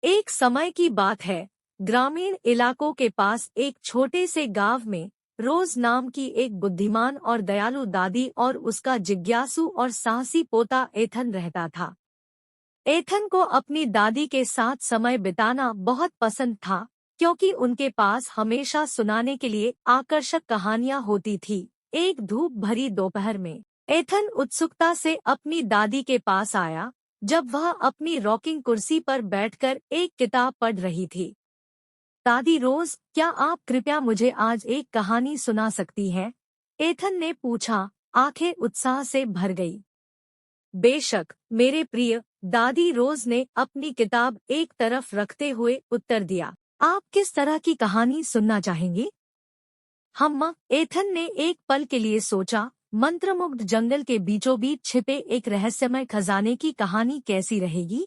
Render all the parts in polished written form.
एक समय की बात है, ग्रामीण इलाकों के पास एक छोटे से गांव में रोज नाम की एक बुद्धिमान और दयालु दादी और उसका जिज्ञासु और साहसी पोता एथन रहता था। एथन को अपनी दादी के साथ समय बिताना बहुत पसंद था, क्योंकि उनके पास हमेशा सुनाने के लिए आकर्षक कहानियां होती थी। एक धूप भरी दोपहर में एथन उत्सुकता से अपनी दादी के पास आया, जब वह अपनी रॉकिंग कुर्सी पर बैठकर एक किताब पढ़ रही थी। दादी रोज, क्या आप कृपया मुझे आज एक कहानी सुना सकती हैं? एथन ने पूछा, आंखें उत्साह से भर गई। बेशक मेरे प्रिय, दादी रोज ने अपनी किताब एक तरफ रखते हुए उत्तर दिया। आप किस तरह की कहानी सुनना चाहेंगी? हम एथन ने एक पल के लिए सोचा, मंत्रमुग्ध जंगल के बीचों बीच छिपे एक रहस्यमय खजाने की कहानी कैसी रहेगी?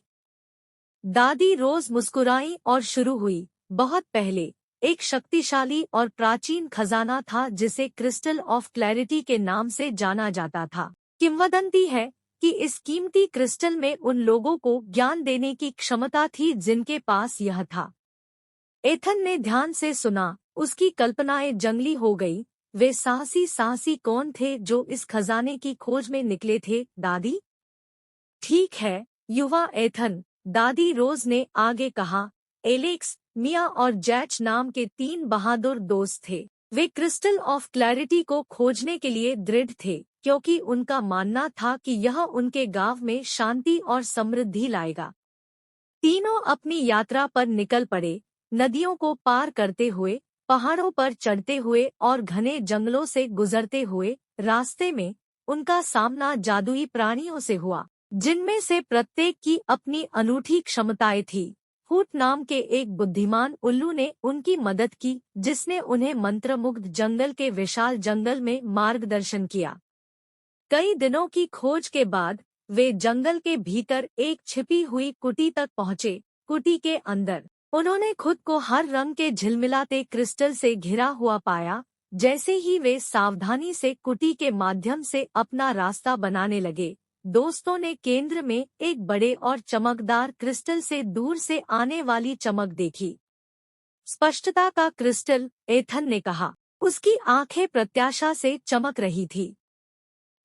दादी रोज मुस्कुराई और शुरू हुई। बहुत पहले एक शक्तिशाली और प्राचीन खजाना था जिसे क्रिस्टल ऑफ क्लैरिटी के नाम से जाना जाता था। किंवदंती है कि इस कीमती क्रिस्टल में उन लोगों को ज्ञान देने की क्षमता थी जिनके पास यह था। एथन ने ध्यान से सुना, उसकी कल्पनाएं जंगली हो गई। वे साहसी कौन थे जो इस खजाने की खोज में निकले थे, दादी? ठीक है, युवा एथन, दादी रोज ने आगे कहा। एलेक्स, मिया और जैच नाम के 3 बहादुर दोस्त थे। वे क्रिस्टल ऑफ क्लैरिटी को खोजने के लिए दृढ़ थे, क्योंकि उनका मानना था कि यह उनके गांव में शांति और समृद्धि लाएगा। तीनों अपनी यात्रा पर निकल पड़े, नदियों को पार करते हुए, पहाड़ों पर चढ़ते हुए और घने जंगलों से गुजरते हुए। रास्ते में उनका सामना जादुई प्राणियों से हुआ, जिनमें से प्रत्येक की अपनी अनूठी क्षमताएं थी। हूट नाम के एक बुद्धिमान उल्लू ने उनकी मदद की, जिसने उन्हें मंत्रमुग्ध जंगल के विशाल जंगल में मार्गदर्शन किया। कई दिनों की खोज के बाद वे जंगल के भीतर एक छिपी हुई कुटी तक पहुँचे। कुटी के अंदर उन्होंने खुद को हर रंग के झिलमिलाते क्रिस्टल से घिरा हुआ पाया। जैसे ही वे सावधानी से कुटी के माध्यम से अपना रास्ता बनाने लगे, दोस्तों ने केंद्र में एक बड़े और चमकदार क्रिस्टल से दूर से आने वाली चमक देखी। स्पष्टता का क्रिस्टल, एथन ने कहा। उसकी आंखें प्रत्याशा से चमक रही थी।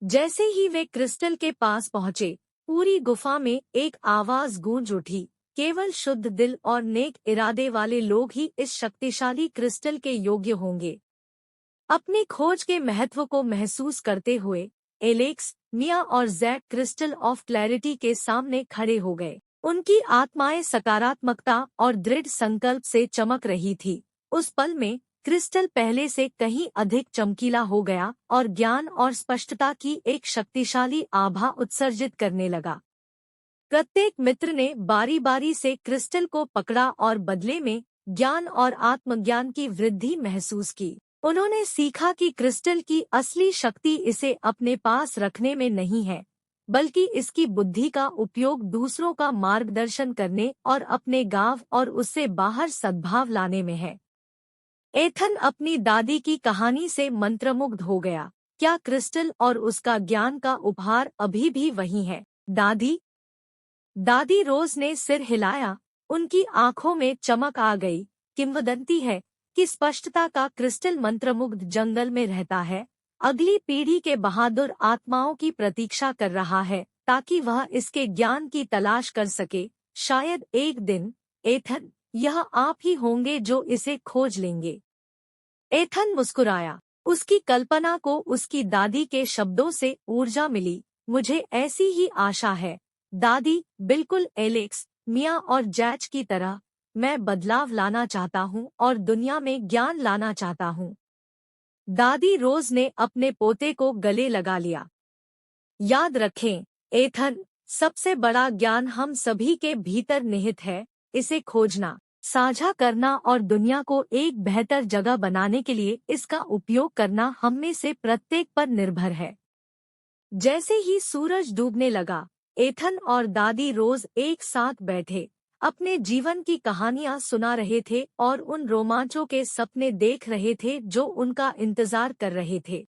जैसे ही वे क्रिस्टल के पास पहुंचे, पूरी गुफा में एक आवाज गूंज उठी। केवल शुद्ध दिल और नेक इरादे वाले लोग ही इस शक्तिशाली क्रिस्टल के योग्य होंगे। अपनी खोज के महत्व को महसूस करते हुए एलेक्स, मिया और जैक क्रिस्टल ऑफ क्लैरिटी के सामने खड़े हो गए। उनकी आत्माएं सकारात्मकता और दृढ़ संकल्प से चमक रही थी। उस पल में क्रिस्टल पहले से कहीं अधिक चमकीला हो गया और ज्ञान और स्पष्टता की एक शक्तिशाली आभा उत्सर्जित करने लगा। प्रत्येक मित्र ने बारी बारी से क्रिस्टल को पकड़ा और बदले में ज्ञान और आत्मज्ञान की वृद्धि महसूस की। उन्होंने सीखा कि क्रिस्टल की असली शक्ति इसे अपने पास रखने में नहीं है, बल्कि इसकी बुद्धि का उपयोग दूसरों का मार्गदर्शन करने और अपने गांव और उससे बाहर सद्भाव लाने में है। एथन अपनी दादी की कहानी से मंत्रमुग्ध हो गया। क्या क्रिस्टल और उसका ज्ञान का उपहार अभी भी वही है, दादी? दादी रोज ने सिर हिलाया। उनकी आंखों में चमक आ गई। किंवदंती है कि स्पष्टता का क्रिस्टल मंत्रमुग्ध जंगल में रहता है। अगली पीढ़ी के बहादुर आत्माओं की प्रतीक्षा कर रहा है, ताकि वह इसके ज्ञान की तलाश कर सके। शायद एक दिन, एथन, यह आप ही होंगे जो इसे खोज लेंगे। एथन मुस्कुराया। उसकी कल्पना को उसकी दादी के शब्दों से ऊर्जा मिली। मुझे ऐसी ही आशा है, दादी। बिल्कुल एलेक्स, मिया और जैच की तरह, मैं बदलाव लाना चाहता हूँ और दुनिया में ज्ञान लाना चाहता हूँ। दादी रोज ने अपने पोते को गले लगा लिया। याद रखें, एथन, सबसे बड़ा ज्ञान हम सभी के भीतर निहित है। इसे खोजना, साझा करना और दुनिया को एक बेहतर जगह बनाने के लिए इसका उपयोग करना हम में से प्रत्येक पर निर्भर है। जैसे ही सूरज डूबने लगा, एथन और दादी रोज एक साथ बैठे, अपने जीवन की कहानियां सुना रहे थे और उन रोमांचों के सपने देख रहे थे जो उनका इंतजार कर रहे थे।